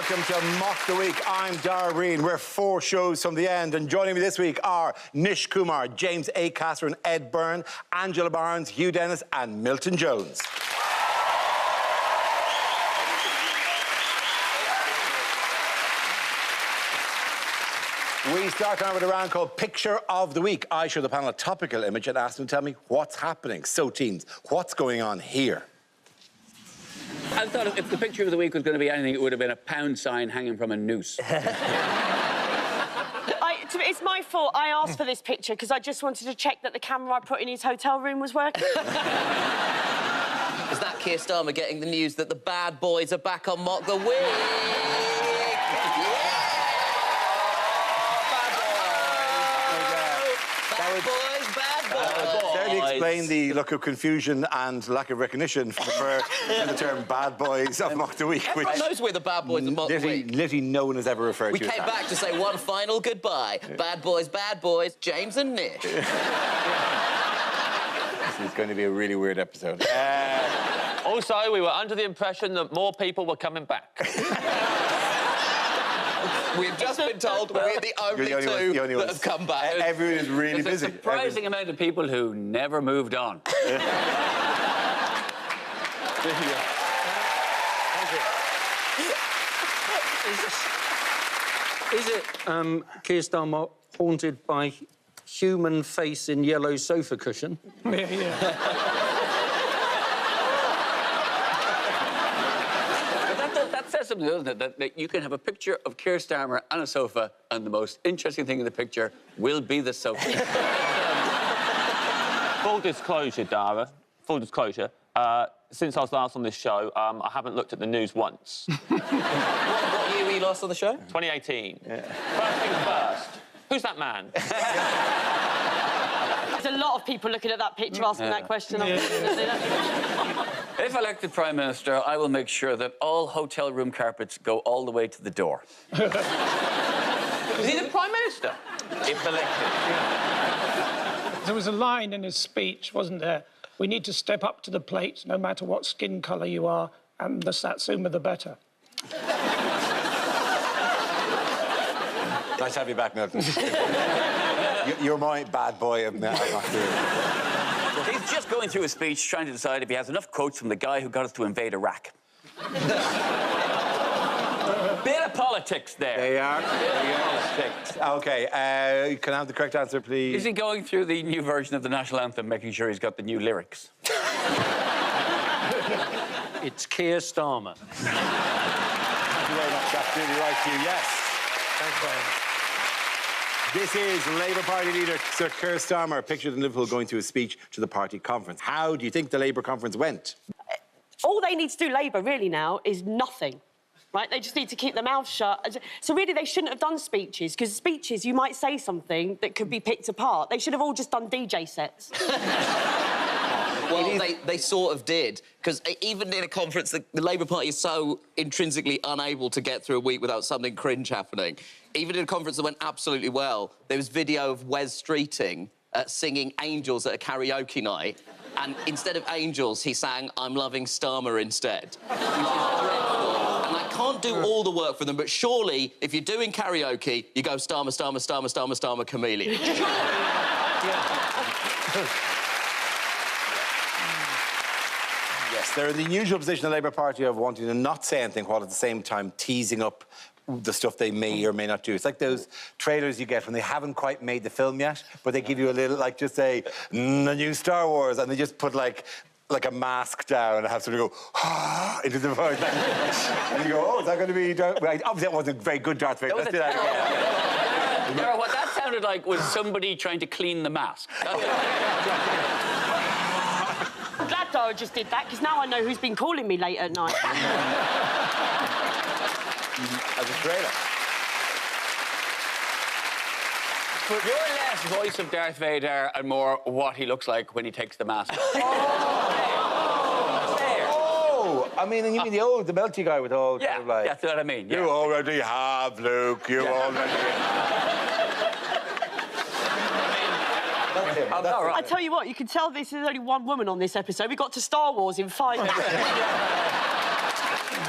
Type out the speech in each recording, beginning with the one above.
welcome to Mock the Week. I'm Dara. We're 4 shows from the end, and joining me this week are Nish Kumar, James Acaster and Ed Byrne, Angela Barnes, Hugh Dennis and Milton Jones. We start now with a round called Picture of the Week. I show the panel a topical image and ask them to tell me what's happening. So, teens, what's going on here? I thought if the picture of the week was going to be anything, it would have been a pound sign hanging from a noose. It's my fault. I asked for this picture because I just wanted to check that the camera I put in his hotel room was working. Is that Keir Starmer getting the news that the bad boys are back on Mock the Week? Yeah! Bad boys! Certainly explain the look of confusion and lack of recognition for the term bad boys of Mock the Week. Everyone knows we're the bad boys of Mock the Week. Literally no one has ever referred to We it. came back to say one final goodbye. Bad boys, James and Nish. This is going to be a really weird episode. Also, we were under the impression that more people were coming back. We've just been told we're the only two that have come back. Everyone is really There's busy. a surprising amount of people who never moved on. Is it Keir Starmer haunted by human face in yellow sofa cushion? That says something, doesn't it? That you can have a picture of Keir Starmer on a sofa, and the most interesting thing in the picture will be the sofa. Full disclosure, Dara. Full disclosure. Since I was last on this show, I haven't looked at the news once. What year were you last on the show? 2018. Yeah. First things first. Who's that man? There's a lot of people looking at that picture asking that question. If elected Prime Minister, I will make sure that all hotel room carpets go all the way to the door. Is he the Prime Minister? If elected. There was a line in his speech, wasn't there? We need to step up to the plate, no matter what skin colour you are, and the satsuma, the better. Nice to have you back, Milton. You're my bad boy of now. He's just going through a speech trying to decide if he has enough quotes from the guy who got us to invade Iraq. Bit of politics there. They are. OK, can I have the correct answer, please? Is he going through the new version of the national anthem, making sure he's got the new lyrics? It's Keir Starmer. Thank you very much. Absolutely right, Hugh. Yes. Thanks, Brian. This is Labour Party leader Sir Keir Starmer, pictured in Liverpool going to a speech to the party conference. How do you think the Labour conference went? All they need to do, Labour, really now, is nothing. Right? They just need to keep their mouth shut. So really, they shouldn't have done speeches, because speeches, you might say something that could be picked apart. They should have all just done DJ sets. Well, they sort of did, because even in a conference, the Labour Party is so intrinsically unable to get through a week without something cringe happening. Even in a conference that went absolutely well, there was video of Wes Streeting singing Angels at a karaoke night, and instead of Angels, he sang I'm Loving Starmer instead. Which is dreadful. And I can't do all the work for them, but surely, if you're doing karaoke, you go Starmer, Starmer, Starmer, Starmer, Starmer, Chameleon. Yes, they're in the unusual position, the Labour Party, of wanting to not say anything while at the same time teasing up the stuff they may or may not do. It's like those trailers you get when they haven't quite made the film yet, but they give you a little, like, just say, the new Star Wars, and they just put, like a mask down and have sort of go, into the voice. And you go, oh, is that going to be... Right, obviously, that wasn't a very good Darth Vader. Let's do that again. Dara, what that sounded like was somebody trying to clean the mask. I'm glad Dara just did that, because now I know who's been calling me late at night. As a trailer. You're less voice of Darth Vader and more what he looks like when he takes the mask off. Oh! I mean, you mean the melty guy with all Yeah, kind of like... that's what I mean. You already have, Luke. You already have. That's him. That's I tell you what, you can tell there's only one woman on this episode. We got to Star Wars in 5 minutes.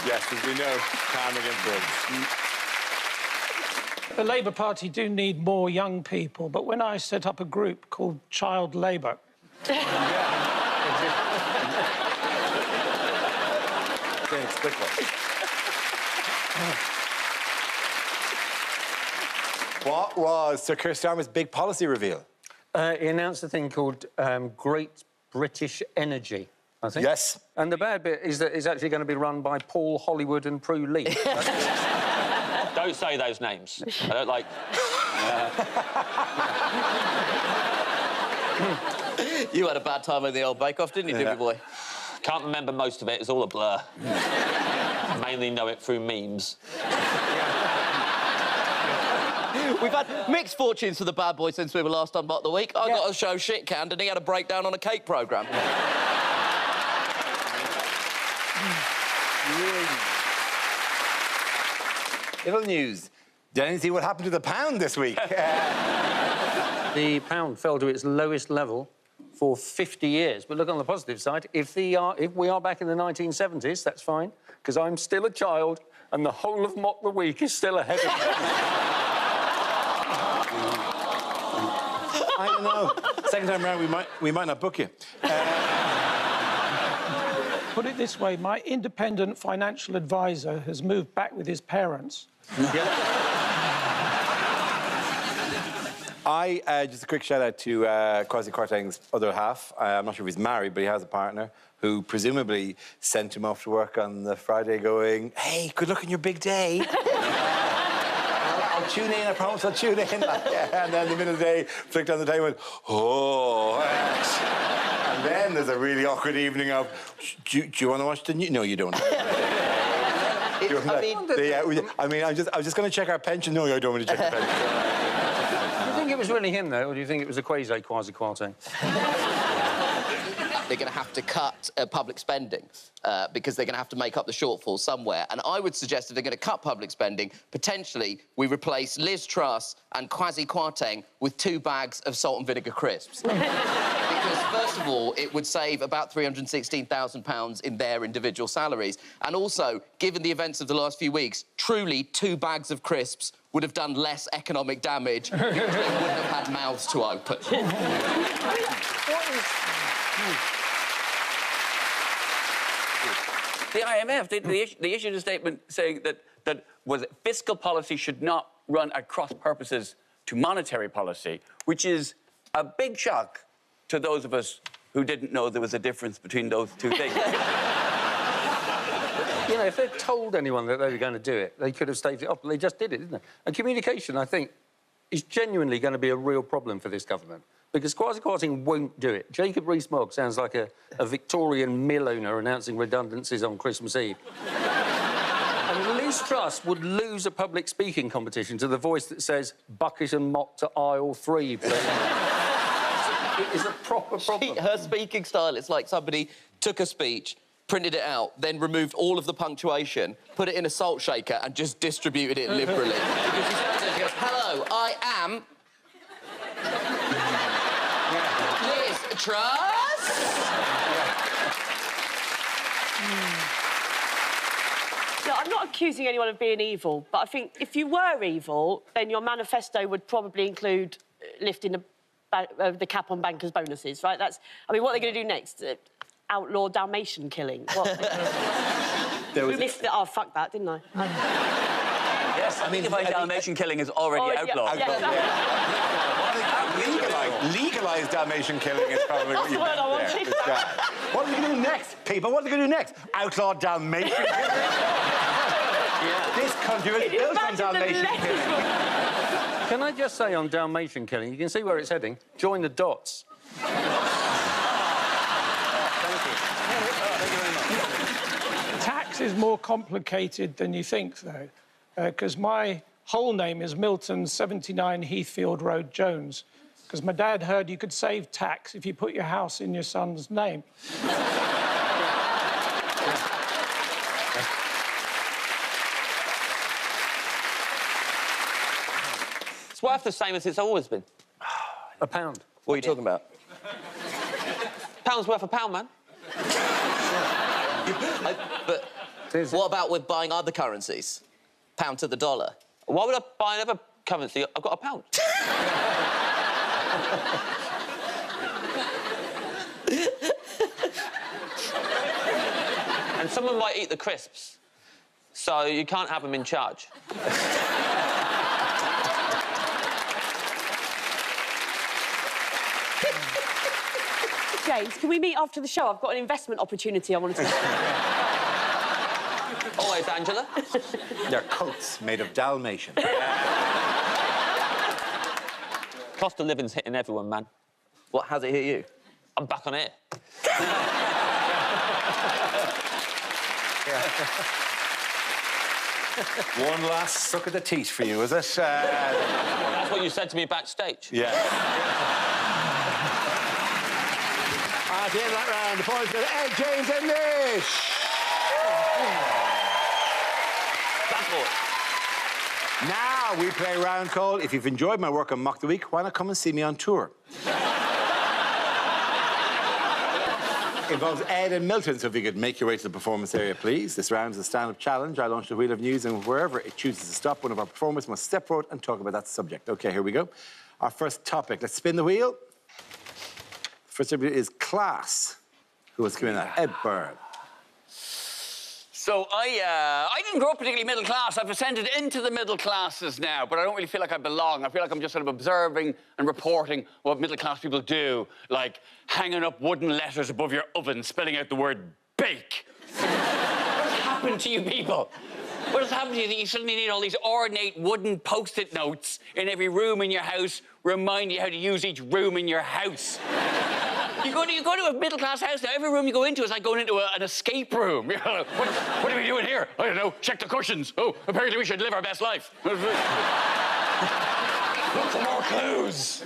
Yes, as we know, calm against drugs. The Labour Party do need more young people, but when I set up a group called Child Labour... Inexplicable. What was Sir Keir Starmer's big policy reveal? He announced a thing called Great British Energy, I think. Yes. And the bad bit is that it's actually going to be run by Paul Hollywood and Prue Lee. Don't say those names. I don't like... You had a bad time in the old Bake Off, didn't you, Dippy boy? Can't remember most of it. It's all a blur. Mainly know it through memes. We've had mixed fortunes for the bad boy since we were last on Mock the Week. I got a show shit canned and he had a breakdown on a cake programme. Little news. Did anyone see what happened to the pound this week? The pound fell to its lowest level for 50 years. But look on the positive side, if we are back in the 1970s, that's fine, because I'm still a child and the whole of Mock the Week is still ahead of me. I don't know. Second time round, we might not book you. Put it this way, my independent financial advisor has moved back with his parents. Just a quick shout-out to Kwasi Kwarteng's other half. I'm not sure if he's married, but he has a partner who presumably sent him off to work on the Friday going, hey, good luck on your big day. I'll tune in, I promise I'll tune in. And then in the middle of the day, flicked on the table and went, oh. And then there's a really awkward evening of, do you want to watch the news? No, you don't. I was just going to check our pension. No, I don't want to check the pension. Do you think it was really him, though, or do you think it was a Kwasi Kwarteng? They're going to have to cut public spending because they're going to have to make up the shortfall somewhere. And I would suggest if they're going to cut public spending, potentially we replace Liz Truss and Kwasi Kwarteng with 2 bags of salt and vinegar crisps. Because, first of all, it would save about £316,000 in their individual salaries. And also, given the events of the last few weeks, truly 2 bags of crisps would have done less economic damage because they wouldn't have had mouths to open. The IMF, they issued a statement saying that fiscal policy should not run at cross purposes to monetary policy, which is a big shock to those of us who didn't know there was a difference between those two things. You know, if they'd told anyone that they were going to do it, they could have staved it off, but they just did it, didn't they? And communication, I think, is genuinely going to be a real problem for this government, because Kwasi Kwarteng won't do it. Jacob Rees-Mogg sounds like a Victorian mill owner announcing redundancies on Christmas Eve. And Liz Truss would lose a public speaking competition to the voice that says, bucket and mop to aisle 3, please. It is a proper problem. Her speaking style, it's like somebody took a speech, printed it out, then removed all of the punctuation, put it in a salt shaker and just distributed it liberally. She goes, hello, I am... Liz Truss? No, I'm not accusing anyone of being evil, but I think if you were evil, then your manifesto would probably include lifting the cap on bankers' bonuses, right? I mean, what are they going to do next? Outlaw Dalmatian killing? What? Oh, fuck that, didn't I? Yes, I mean, Dalmatian killing is already outlawed. Legalised Dalmatian killing is probably what you meant there. What are they going to do next, people? What are they going to do next? Outlaw Dalmatian killing? This country is built on Dalmatian killing. Can I just say on Dalmatian killing, you can see where it's heading. Join the dots. Tax is more complicated than you think, though, because my whole name is Milton 79 Heathfield Road Jones, because my dad heard you could save tax if you put your house in your son's name. It's worth the same as it's always been. A pound. What are you talking about? Pound's worth a pound, man. Seriously. What about with buying other currencies? Pound to the dollar. Why would I buy another currency? I've got a pound. And someone might eat the crisps, so you can't have them in charge. James, can we meet after the show? I've got an investment opportunity I want to talk about. Always, Angela. They're coats made of Dalmatian. Cost of living's hitting everyone, man. What, has it hit you? I'm back on air. One last suck at the teeth for you, is it? That's what you said to me backstage. Yeah. At the end of that round, the points go to Ed, James and Nish. Bad boy. Now we play a round called If You've Enjoyed My Work on Mock the Week, Why Not Come and See Me on Tour? Involves Ed and Milton, so if you could make your way to the performance area, please. This round is a stand-up challenge. I launch the wheel of news, and wherever it chooses to stop, one of our performers must step forward and talk about that subject. OK, here we go. Our first topic. Let's spin the wheel. First subject is class. Who was coming in? Ed Byrne. So I didn't grow up particularly middle class. I've ascended into the middle classes now, but I don't really feel like I belong. I feel like I'm just sort of observing and reporting what middle class people do, like hanging up wooden letters above your oven, spelling out the word bake. What's happened to you people? What has happened to you that you suddenly need all these ornate wooden post-it notes in every room in your house, remind you how to use each room in your house? You go to a middle-class house now, every room you go into is like going into an escape room. You know, what are we doing here? I don't know, check the cushions. Oh, apparently we should live our best life. Look for more clues.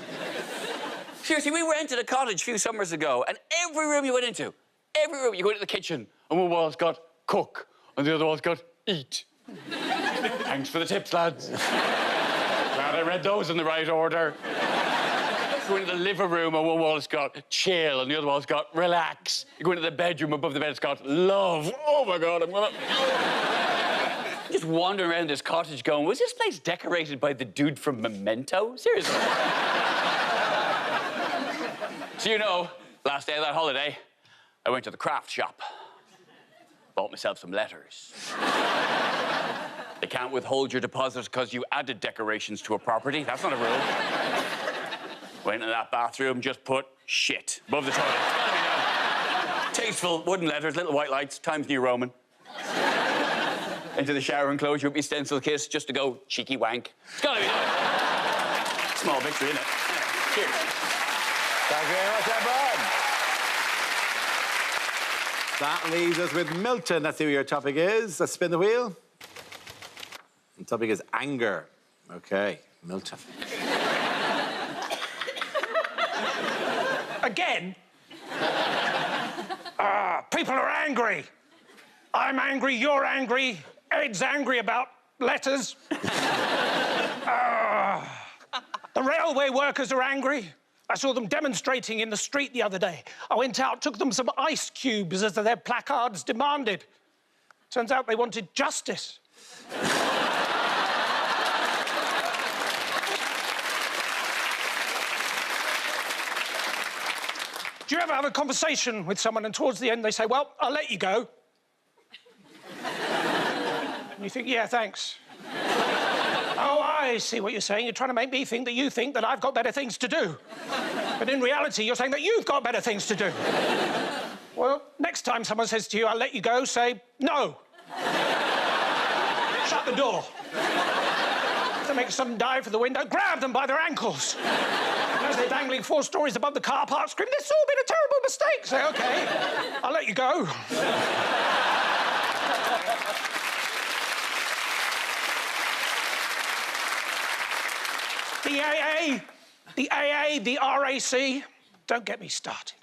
Seriously, we rented a cottage a few summers ago, and every room you went into, every room, you go into the kitchen, and one wall's got cook, and the other wall's got eat. Thanks for the tips, lads. Glad I read those in the right order. You go into the living room, and one wall's got chill, and the other wall's got relax. You go into the bedroom, above the bed, it's got love. Oh, my God, I'm gonna... Just wandering around this cottage going, was this place decorated by the dude from Memento? Seriously. So, you know, last day of that holiday, I went to the craft shop. Bought myself some letters. They can't withhold your deposits because you added decorations to a property. That's not a rule. Went in that bathroom, just put shit above the toilet. It's gotta be done. Tasteful wooden letters, little white lights, Times New Roman. Into the shower enclosure with me stencil kiss just to go cheeky wank. It's gotta be done. Small victory, innit? Cheers. Thank you very much, Ed Byrne. That leaves us with Milton. Let's see what your topic is. Let's spin the wheel. The topic is anger. OK, Milton. Again? People are angry. I'm angry, you're angry, Ed's angry about letters. The railway workers are angry. I saw them demonstrating in the street the other day. I went out, took them some ice cubes as their placards demanded. Turns out they wanted justice. Do you ever have a conversation with someone and towards the end they say, well, I'll let you go? And you think, yeah, thanks. Oh, I see what you're saying. You're trying to make me think that you think that I've got better things to do. But in reality, you're saying that you've got better things to do. Well, next time someone says to you, I'll let you go, say, no. Shut the door. If they make a sudden dive for the window, grab them by their ankles. As they're dangling 4 stories above the car park, scream, this has all been a terrible mistake. Say, OK, I'll let you go. The AA, the RAC, don't get me started.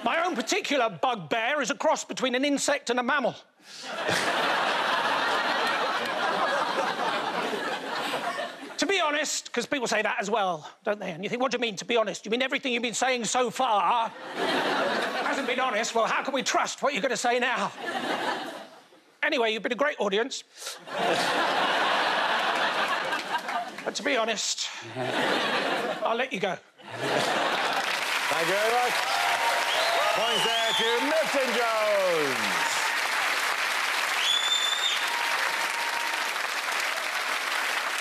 My own particular bugbear is a cross between an insect and a mammal. To be honest, honest, because people say that as well, don't they? And you think, what do you mean, to be honest? You mean everything you've been saying so far hasn't been honest? Well, how can we trust what you're going to say now? Anyway, you've been a great audience. But to be honest, I'll let you go. Thank you very much. Points there to Milton Jones.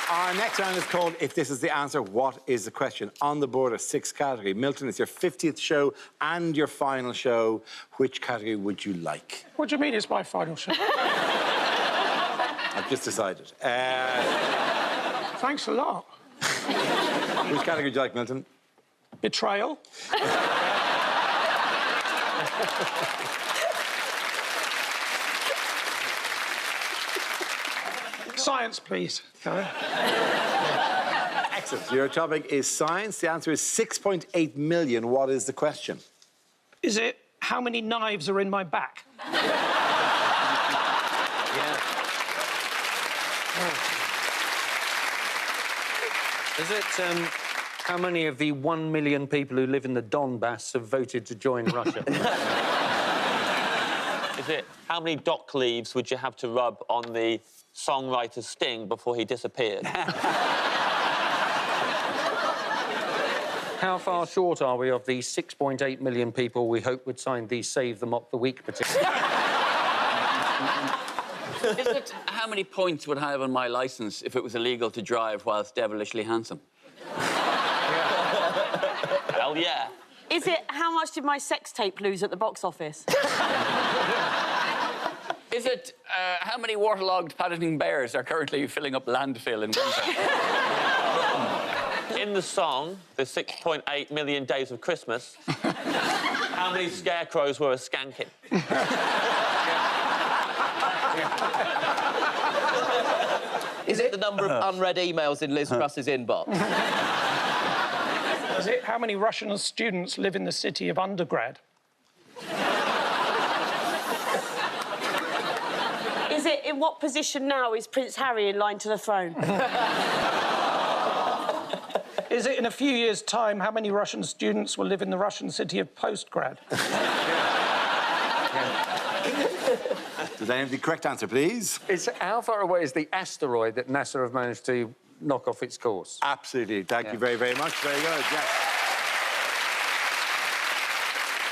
Our next round is called If This Is the Answer, What Is the Question? On the board are 6 categories. Milton, it's your 50th show and your final show. Which category would you like? What do you mean it's my final show? I've just decided. Thanks a lot. Which category would you like, Milton? Betrayal. Science, please. Excellent. Your topic is science. The answer is 6.8 million. What is the question? Is it how many knives are in my back? Is it how many of the 1 million people who live in the Donbass have voted to join Russia? Is it how many dock leaves would you have to rub on the songwriter's sting before he disappeared? How far short are we of the 6.8 million people we hope would sign the Save the Mop the Week petition? Is it how many points would I have on my licence if it was illegal to drive whilst devilishly handsome? Hell yeah. Is it how much did my sex tape lose at the box office? Is it how many waterlogged Paddington Bears are currently filling up landfill in winter? In the song, the 6.8 million days of Christmas, how many scarecrows were a skanking? Is it the number of unread emails in Liz Truss's inbox? Is it how many Russian students live in the city of undergrad? Is it in what position now is Prince Harry in line to the throne? Is it in a few years' time how many Russian students will live in the Russian city of postgrad? Does anyone have the correct answer, please? It's how far away is the asteroid that NASA have managed to knock off its course? Absolutely. Thank you very, very much. Very good, yes.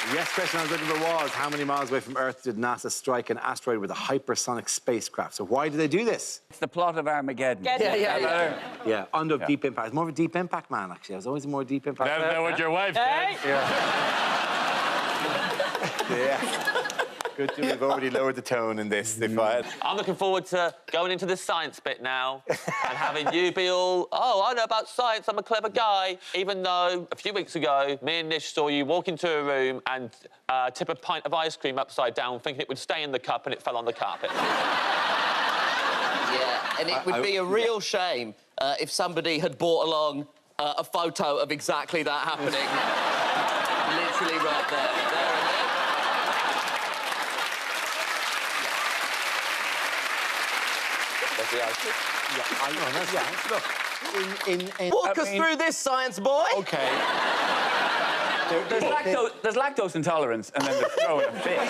The yes question I was looking for was, how many miles away from Earth did NASA strike an asteroid with a hypersonic spacecraft? So why did they do this? It's the plot of Armageddon. Yeah, under deep impact. I was more of a deep impact man, actually. I was always more deep impact. That's not what your wife said. Yeah. Good to we've already lowered the tone in this. I'm looking forward to going into the science bit now and having you be all, oh, I know about science, I'm a clever guy, even though a few weeks ago, me and Nish saw you walk into a room and tip a pint of ice cream upside down, thinking it would stay in the cup and it fell on the carpet. Yeah, and it would be a real shame if somebody had brought along a photo of exactly that happening. Literally right there. There and there. Look, Walk us through this, science boy. OK. There's lactose intolerance, and then there's throwing a fish.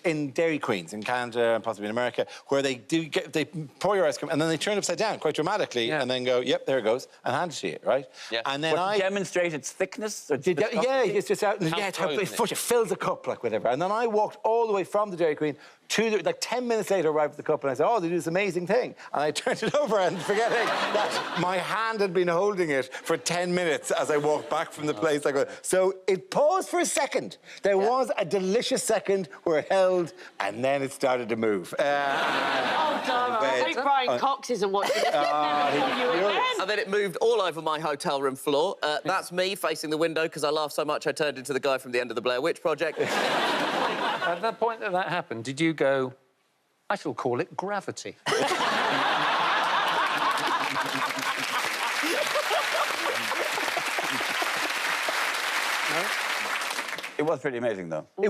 In Dairy Queens in Canada and possibly in America, where they pour your ice cream and then they turn it upside down quite dramatically and then go, yep, there it goes, and hand it to you, right? Yeah. And then To demonstrate its thickness? Or it's just out. It fills the cup, like whatever. And then I walked all the way from the Dairy Queen to the, like 10 minutes later, arrived at the cup and I said, oh, they do this amazing thing. And I turned it over and forgetting that my hand had been holding it for 10 minutes as I walked back from the place. So it paused for a second. There was a delicious second where it held and then it started to move. Oh, Dara, I hope Brian Cox isn't watching this. And then it moved all over my hotel room floor. That's me facing the window because I laughed so much I turned into the guy from the end of the Blair Witch Project. At the point that happened, did you go, I shall call it gravity? It was pretty amazing, though. They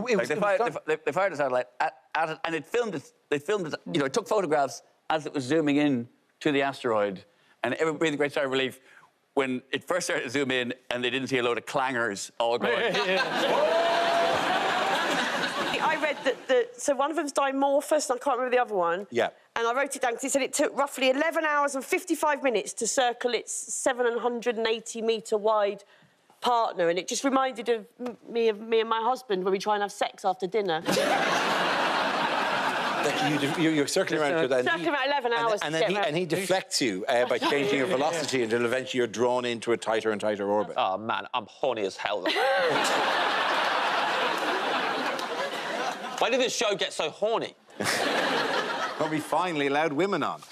fired a satellite at it, and it filmed it. They filmed it. You know, it took photographs as it was zooming in to the asteroid, And everyone breathed a great sigh of relief when it first started to zoom in and they didn't see a load of clangers all going. I read that so one of them's dimorphous, and I can't remember the other one. Yeah. And I wrote it down because it said it took roughly 11 hours and 55 minutes to circle its 780-metre wide partner, and it just reminded of me and my husband when we try and have sex after dinner. You're circling around for that. Circling around 11 hours. And he deflects you by changing your velocity until eventually you're drawn into a tighter and tighter orbit. Oh, man, I'm horny as hell. Why did this show get so horny? But we finally allowed women on.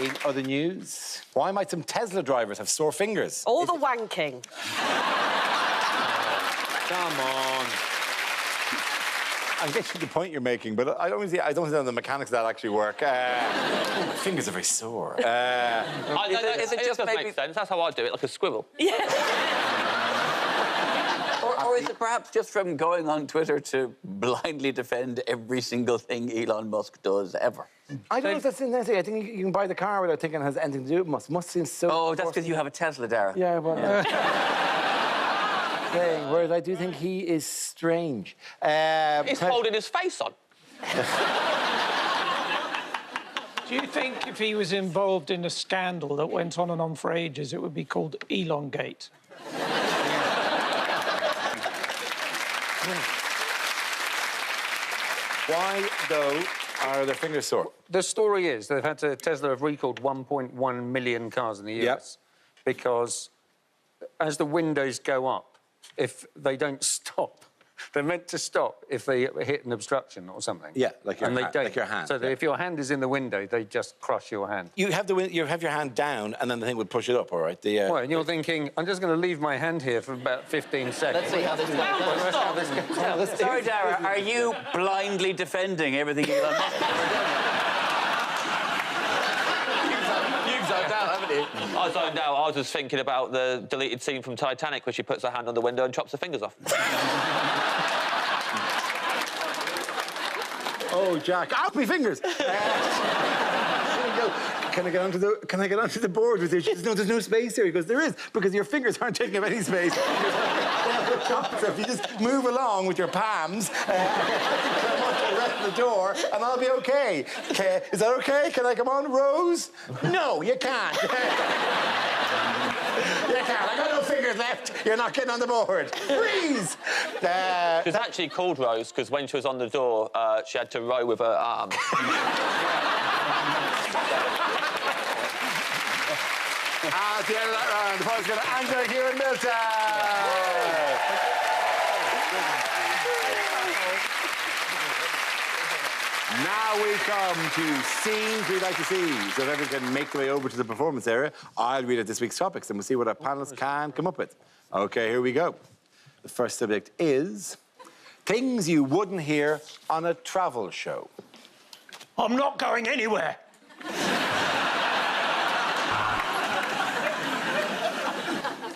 In other news, why might some Tesla drivers have sore fingers? All the wanking. Come on. I get you the point you're making, but I don't know the mechanics of that actually work. My fingers are very sore. It just makes sense. That's how I do it, like a squirrel. Or is it perhaps just from going on Twitter to blindly defend every single thing Elon Musk does ever? I don't know if that's necessary. I think you can buy the car without thinking it has anything to do with Musk. Musk seems so... Oh, that's because you have a Tesla, Dara. Yeah, well... Whereas I do think he is strange. He's holding his face on. Do you think if he was involved in a scandal that went on and on for ages, it would be called Elongate? Why, though, are their fingers sore? The story is they've had to... Tesla have recalled 1.1 million cars in the US because as the windows go up, if they don't stop, they're meant to stop if they hit an obstruction or something. Yeah, like your, and they don't. like your hand. So if your hand is in the window, they just crush your hand. You have your hand down, and then the thing would push it up, all right? Well, and you're thinking, I'm just going to leave my hand here for about 15 seconds. Let's see how this goes. Sorry, Dara, are you blindly defending everything Elon Musk has ever done? You've zoned out, haven't you? I zoned out. I was just thinking about the deleted scene from Titanic where she puts her hand on the window and chops her fingers off. Oh, Jack! Ow, my fingers! Can I get onto the board with you? She says, no, there's no space here. He goes, there is, because your fingers aren't taking up any space. So if you just move along with your palms, come on to the rest of the door, and I'll be okay. Is that okay? Can I come on, Rose? No, you can't. You can't. I got no fingers left. You're not getting on the board. Freeze! She's actually called Rose because when she was on the door, she had to row with her arms. At the end of that round, the point's going to Angela, Hugh and Milton. Now we come to scenes we'd like to see. So if everyone can make their way over to the performance area, I'll read out this week's topics and we'll see what our panellists can come up with. OK, here we go. The first subject is things you wouldn't hear on a travel show. I'm not going anywhere.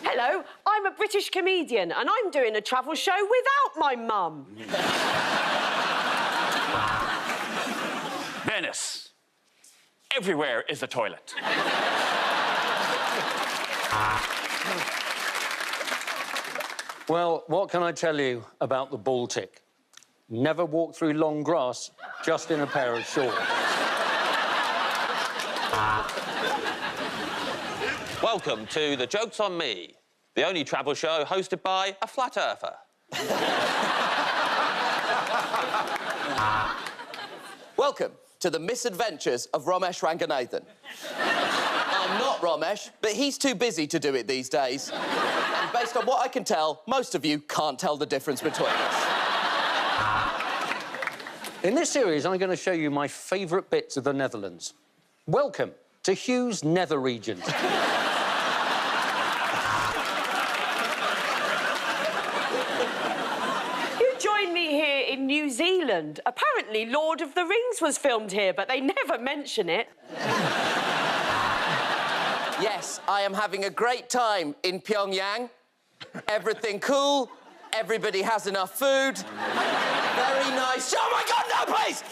Hello, I'm a British comedian and I'm doing a travel show without my mum. Venice. Everywhere is a toilet. Well, what can I tell you about the Baltic? Never walk through long grass, just in a pair of shorts. Welcome to The Joke's on Me, the only travel show hosted by a flat earther. Welcome to the misadventures of Ramesh Ranganathan. I'm not Ramesh, but he's too busy to do it these days. And based on what I can tell, most of you can't tell the difference between us. In this series, I'm going to show you my favourite bits of the Netherlands. Welcome to Hugh's Nether region. In New Zealand. Apparently, Lord of the Rings was filmed here, but they never mention it. Yes, I am having a great time in Pyongyang. Everything cool, everybody has enough food. Very nice. Oh, my God, no, please!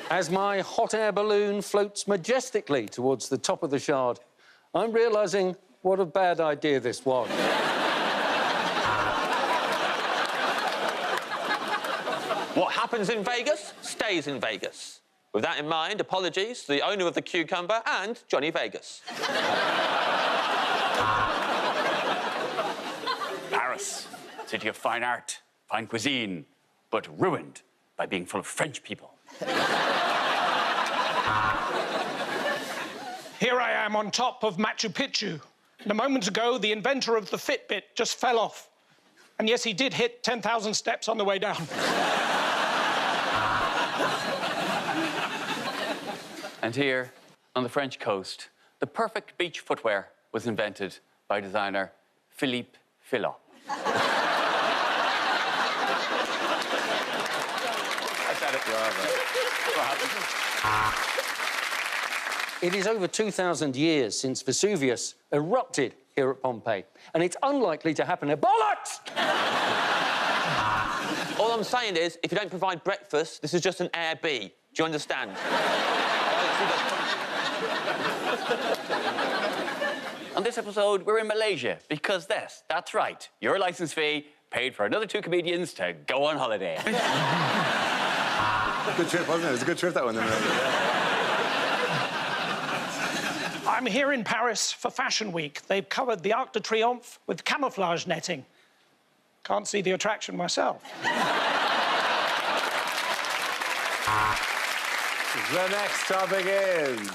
As my hot air balloon floats majestically towards the top of the Shard, I'm realising what a bad idea this was. What happens in Vegas stays in Vegas. With that in mind, apologies to the owner of the cucumber and Johnny Vegas. Paris, city of fine art, fine cuisine, but ruined by being full of French people. Here I am on top of Machu Picchu. And a moment ago, the inventor of the Fitbit just fell off. And yes, he did hit 10,000 steps on the way down. And here, on the French coast, the perfect beach footwear was invented by designer Philippe Philot. I said it. It is over 2,000 years since Vesuvius erupted here at Pompeii, and it's unlikely to happen. Bollocks! All I'm saying is, if you don't provide breakfast, this is just an Air B. Do you understand? On this episode, we're in Malaysia because that's right, your licence fee paid for another 2 comedians to go on holiday. Good trip, wasn't it? It was a good trip, that one. I'm here in Paris for Fashion Week. They've covered the Arc de Triomphe with camouflage netting. Can't see the attraction myself. The next topic is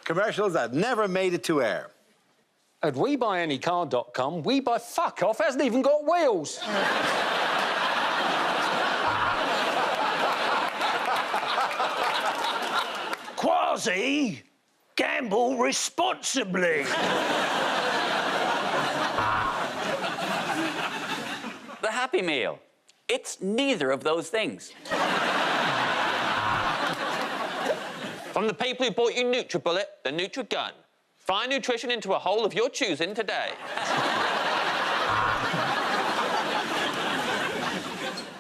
commercials that never made it to air. At WeBuyAnyCar.com, We Buy Fuck Off hasn't even got wheels. Quasi, gamble responsibly. The Happy Meal. It's neither of those things. From the people who bought you NutriBullet, the NutriGun. Find nutrition into a hole of your choosing today.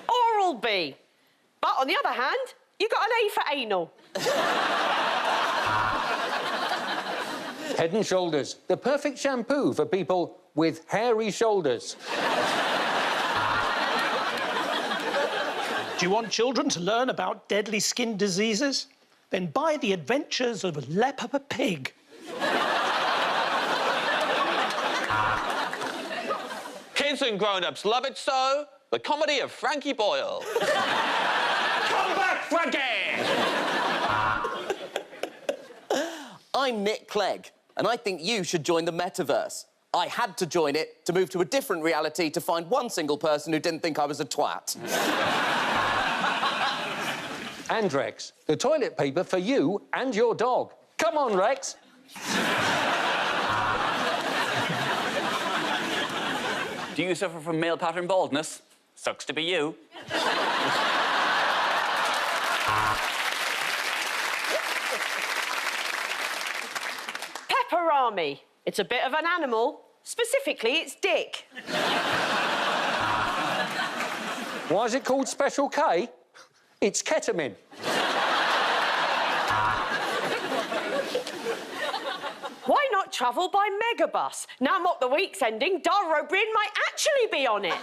Oral-B. But on the other hand, you got an A for anal. Head and Shoulders, the perfect shampoo for people with hairy shoulders. Do you want children to learn about deadly skin diseases? Then buy The Adventures of Leper Pig. Kids and grown-ups love it so. The comedy of Frankie Boyle. Come back, Frankie! I'm Nick Clegg, and I think you should join the metaverse. I had to join it to move to a different reality to find one single person who didn't think I was a twat. And Rex, the toilet paper for you and your dog. Come on, Rex. Do you suffer from male pattern baldness? Sucks to be you. Pepperami. It's a bit of an animal. Specifically, its dick. Why is it called Special K? It's ketamine. Why not travel by megabus? Now Mock the Week's ending, Dara Briain might actually be on it.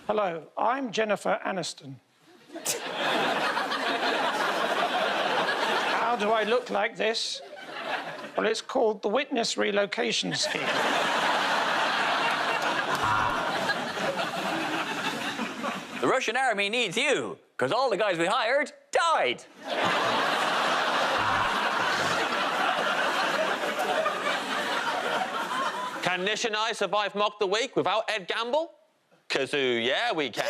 Hello, I'm Jennifer Aniston. How do I look like this? Well, it's called the Witness Relocation Scheme. The Russian army needs you, because all the guys we hired died. Can Nish and I survive Mock the Week without Ed Gamble? Kazoo, yeah, we can.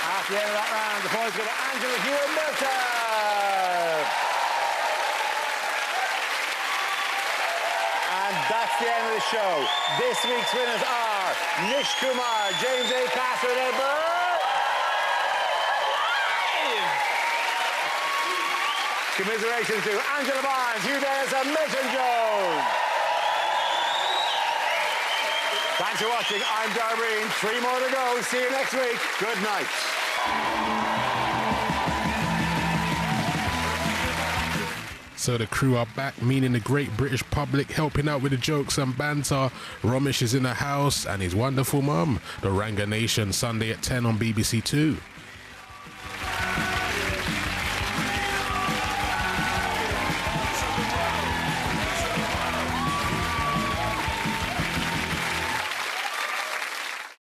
At the end of that round, the points go to Angela, Hugh and Milton. And that's the end of the show. This week's winners are Nish Kumar, James Acaster, and Ed Byrne. Commiserations to Angela Barnes, Hugh Dennis, and Milton Jones. Thanks for watching. I'm Dara. 3 more to go. See you next week. Good night. So the crew are back, meaning the great British public, helping out with the jokes and banter. Romesh is in the house and his wonderful mum. The Ranga Nation, Sunday at 10 on BBC 2.